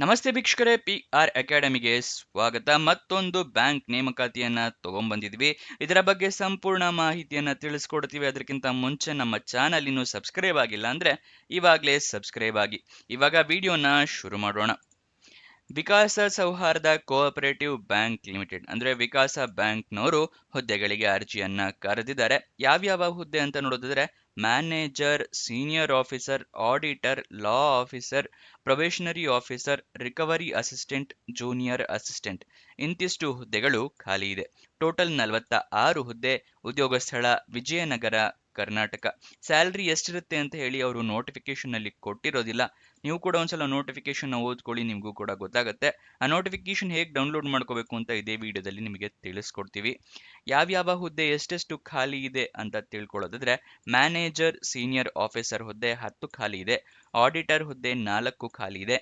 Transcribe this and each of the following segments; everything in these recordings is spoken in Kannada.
ನಮಸ್ತೆ ವೀಕ್ಷಕರೇ, PR ಅಕಾಡೆಮಿಗೆ ಸ್ವಾಗತ. ಮತ್ತೊಂದು ಬ್ಯಾಂಕ್ ನೇಮಕಾತಿಯನ್ನ ತಗೊಂಡ್ಬಂದಿದ್ವಿ. ಇದರ ಬಗ್ಗೆ ಸಂಪೂರ್ಣ ಮಾಹಿತಿಯನ್ನ ತಿಳಿಸ್ಕೊಡ್ತೀವಿ. ಅದಕ್ಕಿಂತ ಮುಂಚೆ ನಮ್ಮ ಚಾನಲ್ ಇನ್ನು ಸಬ್ಸ್ಕ್ರೈಬ್ ಆಗಿಲ್ಲ ಅಂದ್ರೆ ಇವಾಗಲೇ ಸಬ್ಸ್ಕ್ರೈಬ್ ಆಗಿ. ಇವಾಗ ವಿಡಿಯೋನ ಶುರು ಮಾಡೋಣ. ವಿಕಾಸ ಸೌಹಾರ್ದ ಕೋಆಪರೇಟಿವ್ ಬ್ಯಾಂಕ್ ಲಿಮಿಟೆಡ್ ಅಂದ್ರೆ ವಿಕಾಸ ಬ್ಯಾಂಕ್ನವರು ಹುದ್ದೆಗಳಿಗೆ ಅರ್ಜಿಯನ್ನ ಕರೆದಿದ್ದಾರೆ. ಯಾವ್ಯಾವ ಹುದ್ದೆ ಅಂತ ನೋಡೋದಾದ್ರೆ manager, senior officer, auditor, law officer, probationary officer, recovery assistant, junior assistant ಇಂತಿಷ್ಟು ಹುದ್ದೆಗಳು ಖಾಲಿ ಇದೆ. ಟೋಟಲ್ 46 ಹುದ್ದೆ. ಉದ್ಯೋಗ ಸ್ಥಳ ವಿಜಯನಗರ, ಕರ್ನಾಟಕ. ಸ್ಯಾಲ್ರಿ ಎಷ್ಟಿರುತ್ತೆ ಅಂತ ಹೇಳಿ ಅವರು ನೋಟಿಫಿಕೇಶನ್ ಅಲ್ಲಿ ಕೊಟ್ಟಿರೋದಿಲ್ಲ. ನೀವು ಕೂಡ ಒಂದ್ಸಲ ನೋಟಿಫಿಕೇಶನ್ ಓದ್ಕೊಳ್ಳಿ, ನಿಮಗೂ ಕೂಡ ಗೊತ್ತಾಗುತ್ತೆ. ಆ ನೋಟಿಫಿಕೇಶನ್ ಹೇಗೆ ಡೌನ್ಲೋಡ್ ಮಾಡ್ಕೋಬೇಕು ಅಂತ ಇದೇ ವಿಡಿಯೋದಲ್ಲಿ ನಿಮಗೆ ತಿಳಿಸ್ಕೊಡ್ತೀವಿ. ಯಾವ್ಯಾವ ಹುದ್ದೆ ಎಷ್ಟೆಷ್ಟು ಖಾಲಿ ಇದೆ ಅಂತ ತಿಳ್ಕೊಳ್ಳೋದಾದ್ರೆ ಮ್ಯಾನೇಜರ್, ಸೀನಿಯರ್ ಆಫೀಸರ್ ಹುದ್ದೆ 10 ಖಾಲಿ ಇದೆ. ಆಡಿಟರ್ ಹುದ್ದೆ 4 ಖಾಲಿ ಇದೆ.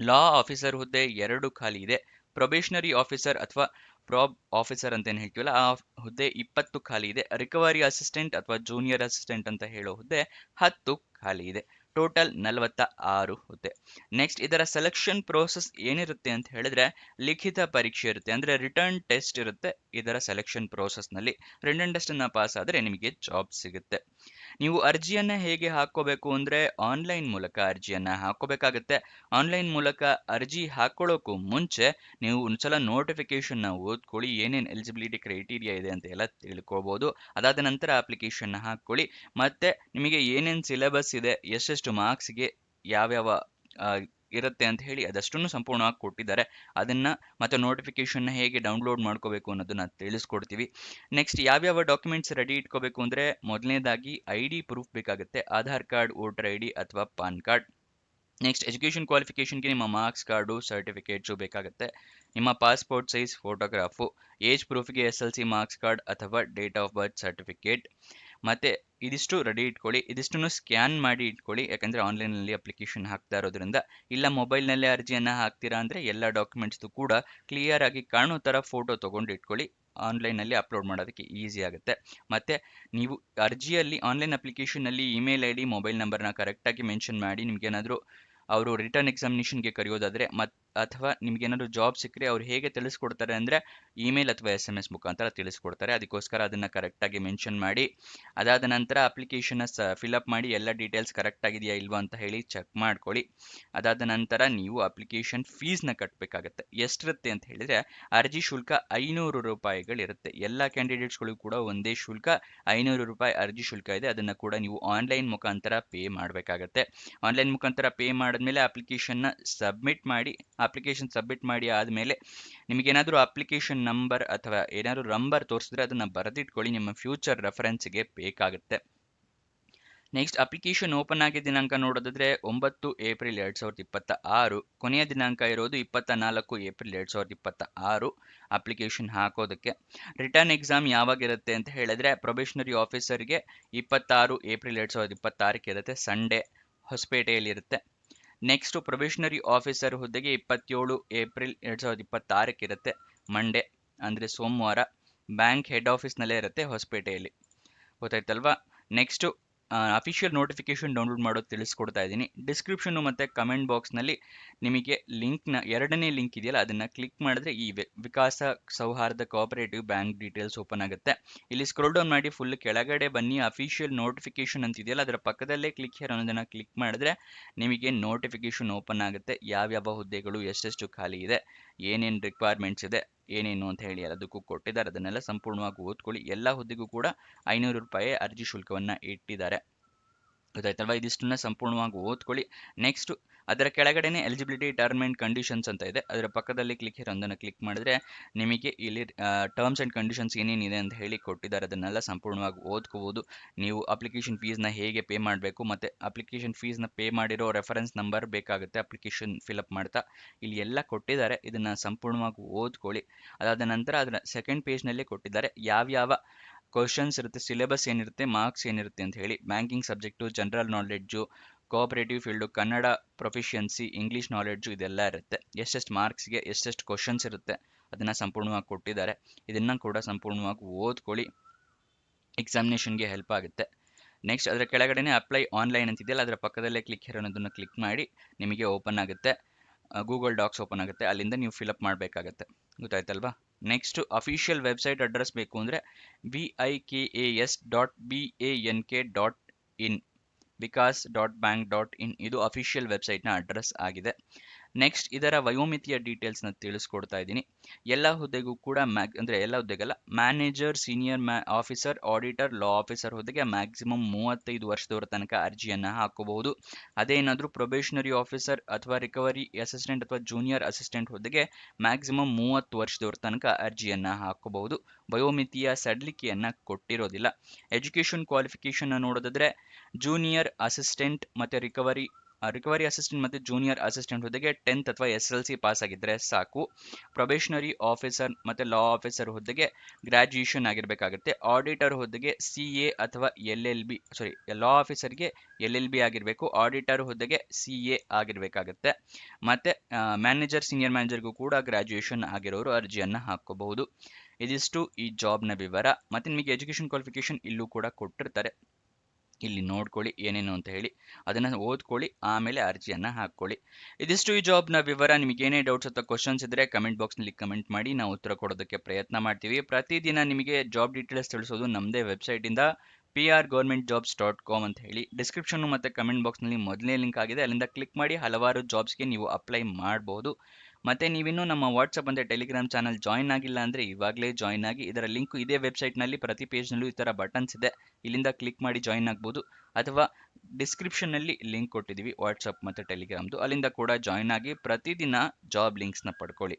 ಲಾ ಆಫೀಸರ್ ಹುದ್ದೆ 2 ಖಾಲಿ ಇದೆ. ಪ್ರೊಬೇಷನರಿ ಆಫೀಸರ್ ಅಥವಾ ಪ್ರಾಬ್ ಆಫೀಸರ್ ಅಂತ ಏನು ಹೇಳ್ತೀವಲ್ಲ ಆ ಹುದ್ದೆ 20 ಖಾಲಿ ಇದೆ. ರಿಕವರಿ ಅಸಿಸ್ಟೆಂಟ್ ಅಥವಾ ಜೂನಿಯರ್ ಅಸಿಸ್ಟೆಂಟ್ ಅಂತ ಹೇಳೋ ಹುದ್ದೆ 10 ಖಾಲಿ ಇದೆ. ಟೋಟಲ್ 46 ಹುದ್ದೆ. ನೆಕ್ಸ್ಟ್ ಇದರ ಸೆಲೆಕ್ಷನ್ ಪ್ರೋಸೆಸ್ ಏನಿರುತ್ತೆ ಅಂತ ಹೇಳಿದ್ರೆ ಲಿಖಿತ ಪರೀಕ್ಷೆ ಇರುತ್ತೆ, ಅಂದ್ರೆ ರಿಟರ್ನ್ ಟೆಸ್ಟ್ ಇರುತ್ತೆ ಇದರ ಸೆಲೆಕ್ಷನ್ ಪ್ರೋಸೆಸ್ ನಲ್ಲಿ. ರಿಟರ್ನ್ ಟೆಸ್ಟ್ ಅನ್ನ ಪಾಸ್ ಆದ್ರೆ ನಿಮಗೆ ಜಾಬ್ ಸಿಗುತ್ತೆ. ನೀವು ಅರ್ಜಿಯನ್ನ ಹೇಗೆ ಹಾಕೋಬೇಕು ಅಂದ್ರೆ ಆನ್ಲೈನ್ ಮೂಲಕ ಅರ್ಜಿಯನ್ನ ಹಾಕೋಬೇಕಾಗತ್ತೆ. ಆನ್ಲೈನ್ ಮೂಲಕ ಅರ್ಜಿ ಹಾಕೊಳ್ಳೋಕ್ಕೂ ಮುಂಚೆ ನೀವು ಒಂದ್ಸಲ ನೋಟಿಫಿಕೇಶನ್ ನ ಓದ್ಕೊಳ್ಳಿ, ಏನೇನು ಎಲಿಜಿಬಿಲಿಟಿ ಕ್ರೈಟೀರಿಯಾ ಇದೆ ಅಂತ ಎಲ್ಲ ತಿಳ್ಕೊಬಹುದು. ಅದಾದ ನಂತರ ಅಪ್ಲಿಕೇಶನ್ ಹಾಕೊಳ್ಳಿ. ಮತ್ತೆ ನಿಮಗೆ ಏನೇನು ಸಿಲೆಬಸ್ ಇದೆ, ಎಷ್ಟೆಷ್ಟು ಮಾರ್ಕ್ಸ್ಗೆ ಯಾವ್ಯಾವ ಇರುತ್ತೆ ಅಂತ ಹೇಳಿ ಅದಷ್ಟನ್ನು ಸಂಪೂರ್ಣವಾಗಿ ಕೊಟ್ಟಿದ್ದಾರೆ. ಅದನ್ನ ಮತ್ತೆ ನೋಟಿಫಿಕೇಶನ್ ಹೇಗೆ ಡೌನ್ಲೋಡ್ ಮಾಡ್ಕೋಬೇಕು ಅನ್ನೋದನ್ನ ತಿಳಿಸ್ಕೊಡ್ತೀವಿ. ನೆಕ್ಸ್ಟ್ ಯಾವ್ಯಾವ ಡಾಕ್ಯುಮೆಂಟ್ಸ್ ರೆಡಿ ಇಟ್ಕೋಬೇಕು ಅಂದ್ರೆ ಮೊದಲನೇದಾಗಿ ID ಪ್ರೂಫ್ ಬೇಕಾಗುತ್ತೆ. ಆಧಾರ್ ಕಾರ್ಡ್, ವೋಟರ್ ID ಅಥವಾ ಪಾನ್ ಕಾರ್ಡ್. ನೆಕ್ಸ್ಟ್ ಎಜುಕೇಷನ್ ಕ್ವಾಲಿಫಿಕೇಷನ್ಗೆ ನಿಮ್ಮ ಮಾರ್ಕ್ಸ್ ಕಾರ್ಡು, ಸರ್ಟಿಫಿಕೇಟ್ಸು ಬೇಕಾಗುತ್ತೆ. ನಿಮ್ಮ ಪಾಸ್ಪೋರ್ಟ್ ಸೈಜ್ ಫೋಟೋಗ್ರಾಫು, ಏಜ್ ಪ್ರೂಫ್ಗೆ SLC ಮಾರ್ಕ್ಸ್ ಕಾರ್ಡ್ ಅಥವಾ ಡೇಟ್ ಆಫ್ ಬರ್ತ್ ಸರ್ಟಿಫಿಕೇಟ್. ಮತ್ತೆ ಇದಿಷ್ಟು ರೆಡಿ ಇಟ್ಕೊಳ್ಳಿ. ಇದಿಷ್ಟನ್ನು ಸ್ಕ್ಯಾನ್ ಮಾಡಿ ಇಟ್ಕೊಳ್ಳಿ, ಯಾಕಂದ್ರೆ ಆನ್ಲೈನಲ್ಲಿ ಅಪ್ಲಿಕೇಶನ್ ಹಾಕ್ತಾ ಇರೋದ್ರಿಂದ. ಇಲ್ಲ ಮೊಬೈಲ್ನಲ್ಲೇ ಅರ್ಜಿಯನ್ನ ಹಾಕ್ತೀರಾ ಅಂದ್ರೆ ಎಲ್ಲ ಡಾಕ್ಯುಮೆಂಟ್ಸ್ ಕೂಡ ಕ್ಲಿಯರ್ ಆಗಿ ಕಾಣೋ ತರ ಫೋಟೋ ತಗೊಂಡು ಇಟ್ಕೊಳ್ಳಿ. ಆನ್ಲೈನಲ್ಲಿ ಅಪ್ಲೋಡ್ ಮಾಡೋದಕ್ಕೆ ಈಸಿ ಆಗುತ್ತೆ. ಮತ್ತೆ ನೀವು ಅರ್ಜಿಯಲ್ಲಿ ಆನ್ಲೈನ್ ಅಪ್ಲಿಕೇಶನ್ನಲ್ಲಿ ಇಮೇಲ್ ID, ಮೊಬೈಲ್ ನಂಬರ್ನ ಕರೆಕ್ಟಾಗಿ ಮೆನ್ಷನ್ ಮಾಡಿ. ನಿಮ್ಗೇನಾದರೂ ಅವರು ರಿಟರ್ನ್ ಎಕ್ಸಾಮಿನೇಷನ್ಗೆ ಕರೆಯೋದಾದ್ರೆ ಅಥವಾ ನಿಮ್ಗೇನಾದ್ರು ಜಾಬ್ ಸಿಕ್ಕರೆ ಅವ್ರು ಹೇಗೆ ತಿಳಿಸ್ಕೊಡ್ತಾರೆ ಅಂದ್ರೆ ಇಮೇಲ್ ಅಥವಾ SMS ಮುಖಾಂತರ ತಿಳಿಸ್ಕೊಡ್ತಾರೆ. ಅದಕ್ಕೋಸ್ಕರ ಅದನ್ನ ಕರೆಕ್ಟಾಗಿ ಮೆನ್ಷನ್ ಮಾಡಿ. ಅದಾದ ನಂತರ ಅಪ್ಲಿಕೇಶನ್ ಫಿಲ್ಅಪ್ ಮಾಡಿ ಎಲ್ಲ ಡೀಟೇಲ್ಸ್ ಕರೆಕ್ಟ್ ಆಗಿದೆಯಾ ಇಲ್ವಾ ಅಂತ ಹೇಳಿ ಚೆಕ್ ಮಾಡ್ಕೊಳ್ಳಿ. ಅದಾದ ನಂತರ ನೀವು ಅಪ್ಲಿಕೇಶನ್ ಫೀಸ್ನ ಕಟ್ಟಬೇಕಾಗತ್ತೆ. ಎಷ್ಟಿರುತ್ತೆ ಅಂತ ಹೇಳಿದ್ರೆ ಅರ್ಜಿ ಶುಲ್ಕ 500 ರೂಪಾಯಿಗಳಿರುತ್ತೆ. ಎಲ್ಲ ಕ್ಯಾಂಡಿಡೇಟ್ಸ್ಗಳಿಗೂ ಕೂಡ ಒಂದೇ ಶುಲ್ಕ 500 ರೂಪಾಯಿ ಅರ್ಜಿ ಶುಲ್ಕ ಇದೆ. ಅದನ್ನ ಕೂಡ ನೀವು ಆನ್ಲೈನ್ ಮುಖಾಂತರ ಪೇ ಮಾಡಬೇಕಾಗತ್ತೆ. ಆನ್ಲೈನ್ ಮುಖಾಂತರ ಪೇ ಮಾಡಿದ್ಮೇಲೆ ಅಪ್ಲಿಕೇಶನ್ನ ಸಬ್ಮಿಟ್ ಮಾಡಿ. ಅಪ್ಲಿಕೇಶನ್ ಸಬ್ಮಿಟ್ ಮಾಡಿ ಆದಮೇಲೆ ನಿಮಗೇನಾದರೂ ಅಪ್ಲಿಕೇಶನ್ ನಂಬರ್ ಅಥವಾ ಏನಾದರೂ ನಂಬರ್ ತೋರಿಸಿದ್ರೆ ಅದನ್ನು ಬರೆದಿಟ್ಕೊಳ್ಳಿ, ನಿಮ್ಮ ಫ್ಯೂಚರ್ ರೆಫರೆನ್ಸ್ಗೆ ಬೇಕಾಗುತ್ತೆ. ನೆಕ್ಸ್ಟ್ ಅಪ್ಲಿಕೇಶನ್ ಓಪನ್ ಆಗಿದ್ದ ದಿನಾಂಕ ನೋಡೋದಾದ್ರೆ 9 ಏಪ್ರಿಲ್ 2026. ಕೊನೆಯ ದಿನಾಂಕ ಇರೋದು 24 ಏಪ್ರಿಲ್ 2026 ಅಪ್ಲಿಕೇಶನ್ ಹಾಕೋದಕ್ಕೆ. ರಿಟರ್ನ್ ಎಕ್ಸಾಮ್ ಯಾವಾಗಿರುತ್ತೆ ಅಂತ ಹೇಳಿದ್ರೆ ಪ್ರೊಬೇಷನರಿ ಆಫೀಸರ್ಗೆ 26 ಏಪ್ರಿಲ್ 2026 ಇರುತ್ತೆ, ಸಂಡೇ, ಹೊಸಪೇಟೆಯಲ್ಲಿ ಇರುತ್ತೆ. ನೆಕ್ಸ್ಟ್ ಪ್ರೊಬೇಷನರಿ ಆಫೀಸರ್ ಹುದ್ದೆಗೆ 27 ಏಪ್ರಿಲ್ 2026 ಇರುತ್ತೆ, ಮಂಡೇ ಅಂದರೆ ಸೋಮವಾರ. ಬ್ಯಾಂಕ್ ಹೆಡ್ ಆಫೀಸ್ನಲ್ಲೇ ಇರುತ್ತೆ, ಹೊಸಪೇಟೆಯಲ್ಲಿ. ಗೊತ್ತಾಯ್ತಲ್ವಾ? ನೆಕ್ಸ್ಟ್ ಅಫಿಷಿಯಲ್ ನೋಟಿಫಿಕೇಶನ್ ಡೌನ್ಲೋಡ್ ಮಾಡೋದು ತಿಳಿಸ್ಕೊಡ್ತಾ ಇದ್ದೀನಿ. ಡಿಸ್ಕ್ರಿಪ್ಷನ್ ಮತ್ತು ಕಮೆಂಟ್ ಬಾಕ್ಸ್ನಲ್ಲಿ ನಿಮಗೆ ಲಿಂಕ್ನ ಎರಡನೇ ಲಿಂಕ್ ಇದೆಯಲ್ಲ ಅದನ್ನು ಕ್ಲಿಕ್ ಮಾಡಿದ್ರೆ ಈ ವಿಕಾಸ ಸೌಹಾರ್ದ ಕೋಆಪರೇಟಿವ್ ಬ್ಯಾಂಕ್ ಡೀಟೇಲ್ಸ್ ಓಪನ್ ಆಗುತ್ತೆ. ಇಲ್ಲಿ ಸ್ಕ್ರೋಲ್ ಡೌನ್ ಮಾಡಿ ಫುಲ್ ಕೆಳಗಡೆ ಬನ್ನಿ. ಅಫಿಷಿಯಲ್ ನೋಟಿಫಿಕೇಶನ್ ಅಂತಿದೆಯಲ್ಲ ಅದರ ಪಕ್ಕದಲ್ಲೇ ಕ್ಲಿಕ್ ಹಿಯರ್ ಅನ್ನೋದನ್ನು ಕ್ಲಿಕ್ ಮಾಡಿದ್ರೆ ನಿಮಗೆ ನೋಟಿಫಿಕೇಶನ್ ಓಪನ್ ಆಗುತ್ತೆ. ಯಾವ್ಯಾವ ಹುದ್ದೆಗಳು ಎಷ್ಟೆಷ್ಟು ಖಾಲಿ ಇದೆ, ಏನೇನು ರಿಕ್ವೈರ್ಮೆಂಟ್ಸ್ ಇದೆ, ಏನೇನು ಅಂತ ಹೇಳಿ ಅದಕ್ಕೂ ಕೊಟ್ಟಿದ್ದಾರೆ. ಅದನ್ನೆಲ್ಲ ಸಂಪೂರ್ಣವಾಗಿ ಓದ್ಕೊಳ್ಳಿ. ಎಲ್ಲ ಹುದ್ದೆಗೂ ಕೂಡ 500 ರೂಪಾಯಿ ಅರ್ಜಿ ಶುಲ್ಕವನ್ನು ಇಟ್ಟಿದ್ದಾರೆ. ಗೊತ್ತಾಯ್ತಲ್ವಾ? ಇದಿಷ್ಟನ್ನ ಸಂಪೂರ್ಣವಾಗಿ ಓದ್ಕೊಳ್ಳಿ. ನೆಕ್ಸ್ಟ್ ಅದರ ಕೆಳಗಡೆನೆ ಎಲಿಜಿಬಿಲಿಟಿ ಟರ್ಮ್ ಆ್ಯಂಡ್ ಕಂಡೀಷನ್ಸ್ ಅಂತ ಇದೆ. ಅದರ ಪಕ್ಕದಲ್ಲಿ ಕ್ಲಿಕ್ ಹಿಯರ್ ಒಂದನ್ನು ಕ್ಲಿಕ್ ಮಾಡಿದ್ರೆ ನಿಮಗೆ ಇಲ್ಲಿ ಟರ್ಮ್ಸ್ ಆ್ಯಂಡ್ ಕಂಡೀಷನ್ಸ್ ಏನೇನಿದೆ ಅಂತ ಹೇಳಿ ಕೊಟ್ಟಿದ್ದಾರೆ. ಅದನ್ನೆಲ್ಲ ಸಂಪೂರ್ಣವಾಗಿ ಓದ್ಕೋಬೋದು. ನೀವು ಅಪ್ಲಿಕೇಶನ್ ಫೀಸ್ನ ಹೇಗೆ ಪೇ ಮಾಡಬೇಕು, ಮತ್ತು ಅಪ್ಲಿಕೇಶನ್ ಫೀಸ್ನ ಪೇ ಮಾಡಿರೋ ರೆಫರೆನ್ಸ್ ನಂಬರ್ ಬೇಕಾಗುತ್ತೆ ಅಪ್ಲಿಕೇಶನ್ ಫಿಲಪ್ ಮಾಡ್ತಾ. ಇಲ್ಲಿ ಎಲ್ಲ ಕೊಟ್ಟಿದ್ದಾರೆ, ಇದನ್ನು ಸಂಪೂರ್ಣವಾಗಿ ಓದ್ಕೊಳ್ಳಿ. ಅದಾದ ನಂತರ ಅದರ ಸೆಕೆಂಡ್ ಪೇಜ್ನಲ್ಲೇ ಕೊಟ್ಟಿದ್ದಾರೆ ಯಾವ್ಯಾವ ಕ್ವಶನ್ಸ್ ಇರುತ್ತೆ, ಸಿಲೆಬಸ್ ಏನಿರುತ್ತೆ, ಮಾರ್ಕ್ಸ್ ಏನಿರುತ್ತೆ ಅಂತ ಹೇಳಿ. Banking subject, general knowledge, cooperative field, Kannada proficiency, English knowledge ಇದೆಲ್ಲ ಇರುತ್ತೆ. ಎಷ್ಟೆಷ್ಟು ಮಾರ್ಕ್ಸ್ಗೆ ಎಷ್ಟೆಷ್ಟು ಕ್ವಶನ್ಸ್ ಇರುತ್ತೆ ಅದನ್ನು ಸಂಪೂರ್ಣವಾಗಿ ಕೊಟ್ಟಿದ್ದಾರೆ. ಇದನ್ನು ಕೂಡ ಸಂಪೂರ್ಣವಾಗಿ ಓದ್ಕೊಳ್ಳಿ, ಎಕ್ಸಾಮಿನೇಷನ್ಗೆ ಹೆಲ್ಪ್ ಆಗುತ್ತೆ. ನೆಕ್ಸ್ಟ್ ಅದರ ಕೆಳಗಡೆನೆ ಅಪ್ಲೈ ಆನ್ಲೈನ್ ಅಂತಿದೆಯಲ್ಲ ಅದರ ಪಕ್ಕದಲ್ಲೇ ಕ್ಲಿಕ್ ಅನ್ನೋದನ್ನು ಕ್ಲಿಕ್ ಮಾಡಿ ನಿಮಗೆ ಓಪನ್ ಆಗುತ್ತೆ. ಗೂಗಲ್ ಡಾಕ್ಸ್ ಓಪನ್ ಆಗುತ್ತೆ, ಅಲ್ಲಿಂದ ನೀವು ಫಿಲಪ್ ಮಾಡಬೇಕಾಗತ್ತೆ. ಗೊತ್ತಾಯ್ತಲ್ವಾ? ನೆಕ್ಸ್ಟ್ ಅಫಿಷಿಯಲ್ ವೆಬ್ಸೈಟ್ ಅಡ್ರೆಸ್ ಬೇಕು ಅಂದರೆ vikas.bank.in vikas.bank.in ಇದು ಅಫಿಷಿಯಲ್ ವೆಬ್ಸೈಟ್ನ ಅಡ್ರೆಸ್ ಆಗಿದೆ. ನೆಕ್ಸ್ಟ್ ಇದರ ವಯೋಮಿತಿಯ ಡೀಟೇಲ್ಸ್ನ ತಿಳಿಸ್ಕೊಡ್ತಾ ಇದ್ದೀನಿ. ಎಲ್ಲ ಹುದ್ದೆಗೂ ಕೂಡ ಎಲ್ಲ ಹುದ್ದೆಗಲ್ಲ, manager, senior officer, auditor, law officer ಹುದ್ದೆಗೆ ಮ್ಯಾಕ್ಸಿಮಮ್ 35 ವರ್ಷದವರ ತನಕ ಅರ್ಜಿಯನ್ನು ಹಾಕೋಬಹುದು. ಅದೇನಾದರೂ ಪ್ರೊಬೇಷನರಿ ಆಫೀಸರ್ ಅಥವಾ ರಿಕವರಿ ಅಸಿಸ್ಟೆಂಟ್ ಅಥವಾ ಜೂನಿಯರ್ ಅಸಿಸ್ಟೆಂಟ್ ಹುದ್ದೆಗೆ ಮ್ಯಾಕ್ಸಿಮಮ್ 30 ವರ್ಷದವರ ತನಕ ಅರ್ಜಿಯನ್ನು ಹಾಕೋಬಹುದು. ವಯೋಮಿತಿಯ ಸಡಿಲಿಕೆಯನ್ನು ಕೊಟ್ಟಿರೋದಿಲ್ಲ. ಎಜುಕೇಷನ್ ಕ್ವಾಲಿಫಿಕೇಷನ್ ನೋಡೋದಾದ್ರೆ ಜೂನಿಯರ್ ಅಸಿಸ್ಟೆಂಟ್ ಮತ್ತು ರಿಕವರಿ ಅಸಿಸ್ಟೆಂಟ್ ಮತ್ತು ಜೂನಿಯರ್ ಅಸಿಸ್ಟೆಂಟ್ ಹುದ್ದೆಗೆ 10th ಅಥವಾ SLC ಪಾಸ್ ಆಗಿದ್ರೆ ಸಾಕು. ಪ್ರೊಬೇಷನರಿ ಆಫೀಸರ್ ಮತ್ತು ಲಾ ಆಫೀಸರ್ ಹುದ್ದೆಗೆ ಗ್ರಾಜ್ಯುಯೇಷನ್ ಆಗಿರಬೇಕಾಗುತ್ತೆ. ಆಡಿಟರ್ ಹುದ್ದೆಗೆ CA ಅಥವಾ LLB ಲಾ ಆಫೀಸರ್ಗೆ LLB ಆಗಿರಬೇಕು. ಆಡಿಟರ್ ಹುದ್ದೆಗೆ CA ಆಗಿರಬೇಕಾಗುತ್ತೆ. ಮತ್ತು ಮ್ಯಾನೇಜರ್, ಸೀನಿಯರ್ ಮ್ಯಾನೇಜರ್ಗೂ ಕೂಡ ಗ್ರಾಜ್ಯುಯೇಷನ್ ಆಗಿರೋರು ಅರ್ಜಿಯನ್ನು ಹಾಕೋಬಹುದು. ಇದಿಷ್ಟು ಈ ಜಾಬ್ನ ವಿವರ. ಮತ್ತು ನಿಮಗೆ ಎಜುಕೇಷನ್ ಕ್ವಾಲಿಫಿಕೇಷನ್ ಇಲ್ಲೂ ಕೂಡ ಕೊಟ್ಟಿರ್ತಾರೆ, ಇಲ್ಲಿ ನೋಡ್ಕೊಳ್ಳಿ ಏನೇನು ಅಂತ ಹೇಳಿ, ಅದನ್ನು ಓದ್ಕೊಳ್ಳಿ, ಆಮೇಲೆ ಅರ್ಜಿಯನ್ನು ಹಾಕ್ಕೊಳ್ಳಿ. ಇದಿಷ್ಟು ಈ ಜಾಬ್ನ ವಿವರ. ನಿಮಗೆ ಏನೇ ಡೌಟ್ಸ್ ಅಥವಾ ಕ್ವಶನ್ಸ್ ಇದ್ದರೆ ಕಮೆಂಟ್ ಬಾಕ್ಸ್ನಲ್ಲಿ ಕಮೆಂಟ್ ಮಾಡಿ, ನಾವು ಉತ್ತರ ಕೊಡೋದಕ್ಕೆ ಪ್ರಯತ್ನ ಮಾಡ್ತೀವಿ. ಪ್ರತಿದಿನ ನಿಮಗೆ ಜಾಬ್ ಡೀಟೇಲ್ಸ್ ತಿಳಿಸೋದು ನಮ್ಮದೇ ವೆಬ್ಸೈಟಿಂದ prgovernmentjobs.com ಅಂತ ಹೇಳಿ. ಡಿಸ್ಕ್ರಿಪ್ಷನ್ ಮತ್ತು ಕಮೆಂಟ್ ಬಾಕ್ಸ್ನಲ್ಲಿ ಮೊದಲನೇ ಲಿಂಕ್ ಆಗಿದೆ, ಅಲ್ಲಿಂದ ಕ್ಲಿಕ್ ಮಾಡಿ ಹಲವಾರು ಜಾಬ್ಸ್ಗೆ ನೀವು ಅಪ್ಲೈ ಮಾಡ್ಬೋದು. ಮತ್ತು ನೀವಿನ್ನೂ ನಮ್ಮ ವಾಟ್ಸಪ್ ಮತ್ತು ಟೆಲಿಗ್ರಾಮ್ ಚಾನಲ್ ಜಾಯ್ನ್ ಆಗಿಲ್ಲ ಅಂದರೆ ಇವಾಗಲೇ ಜಾಯ್ನ್ ಆಗಿ. ಇದರ ಲಿಂಕ್ ಇದೇ ವೆಬ್ಸೈಟ್ನಲ್ಲಿ ಪ್ರತಿ ಪೇಜ್ನಲ್ಲೂ ಈ ಥರ ಬಟನ್ಸ್ ಇದೆ, ಇಲ್ಲಿಂದ ಕ್ಲಿಕ್ ಮಾಡಿ ಜಾಯ್ನ್ ಆಗ್ಬೋದು. ಅಥವಾ ಡಿಸ್ಕ್ರಿಪ್ಷನ್ನಲ್ಲಿ ಲಿಂಕ್ ಕೊಟ್ಟಿದ್ದೀವಿ ವಾಟ್ಸಪ್ ಮತ್ತು ಟೆಲಿಗ್ರಾಮ್ದು, ಅಲ್ಲಿಂದ ಕೂಡ ಜಾಯ್ನ್ ಆಗಿ ಪ್ರತಿದಿನ ಜಾಬ್ ಲಿಂಕ್ಸ್ನ ಪಡ್ಕೊಳ್ಳಿ.